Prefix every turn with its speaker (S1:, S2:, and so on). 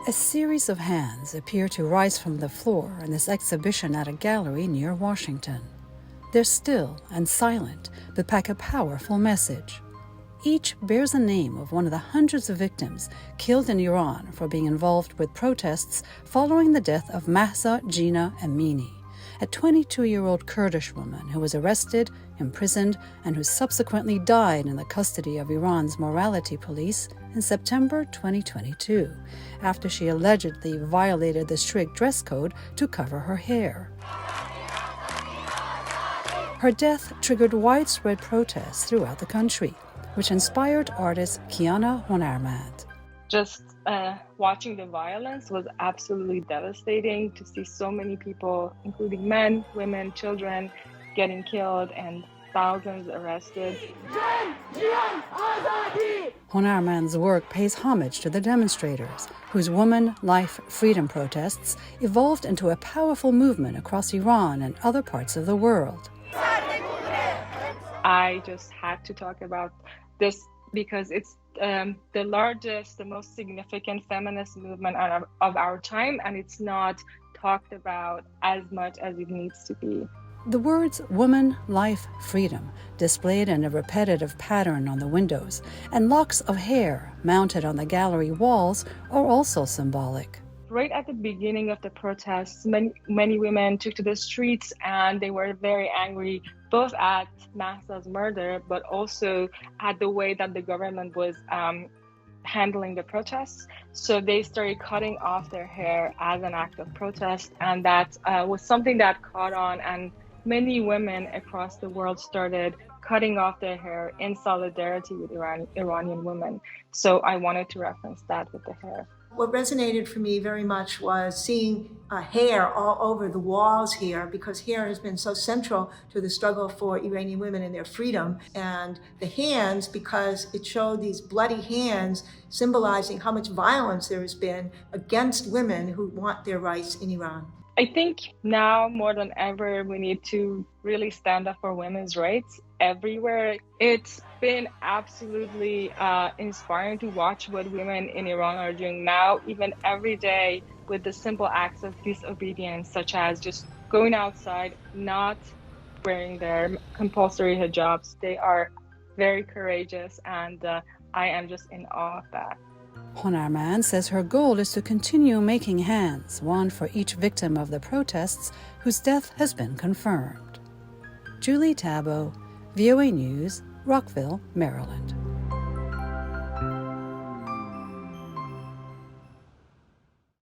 S1: A series of hands appear to rise from the floor in this exhibition at a gallery near Washington. They're still and silent, but pack a powerful message. Each bears the name of one of the hundreds of victims killed in Iran for being involved with protests following the death of Mahsa Jina Amini, a 22-year-old Kurdish woman who was arrested, imprisoned, and who subsequently died in the custody of Iran's morality police in September 2022, after she allegedly violated the strict dress code to cover her hair. Her death triggered widespread protests throughout the country, which inspired artist Kiana Honarmand.
S2: Just watching the violence was absolutely devastating to see so many people, including men, women, children, getting killed and thousands arrested.
S1: Honarmand's work pays homage to the demonstrators, whose woman, life, freedom protests evolved into a powerful movement across Iran and other parts of the world.
S2: I just had to talk about this because it's the largest, the most significant feminist movement of our time, and it's not talked about as much as it needs to be.
S1: The words woman, life, freedom, displayed in a repetitive pattern on the windows, and locks of hair mounted on the gallery walls are also symbolic.
S2: Right at the beginning of the protests, many women took to the streets and they were very angry, both at Mahsa's murder, but also at the way that the government was handling the protests. So they started cutting off their hair as an act of protest, and that was something that caught on, and many women across the world started cutting off their hair in solidarity with Iranian women. So I wanted to reference that with the hair.
S3: What resonated for me very much was seeing hair all over the walls here, because hair has been so central to the struggle for Iranian women and their freedom. And the hands, because it showed these bloody hands symbolizing how much violence there has been against women who want their rights in Iran.
S2: I think now more than ever, we need to really stand up for women's rights everywhere. It's been absolutely inspiring to watch what women in Iran are doing now, even every day, with the simple acts of disobedience, such as just going outside, not wearing their compulsory hijabs. They are very courageous, and I am just in awe of that.
S1: Honarmand says her goal is to continue making hands, one for each victim of the protests whose death has been confirmed. Julie Taboh, VOA News, Rockville, Maryland.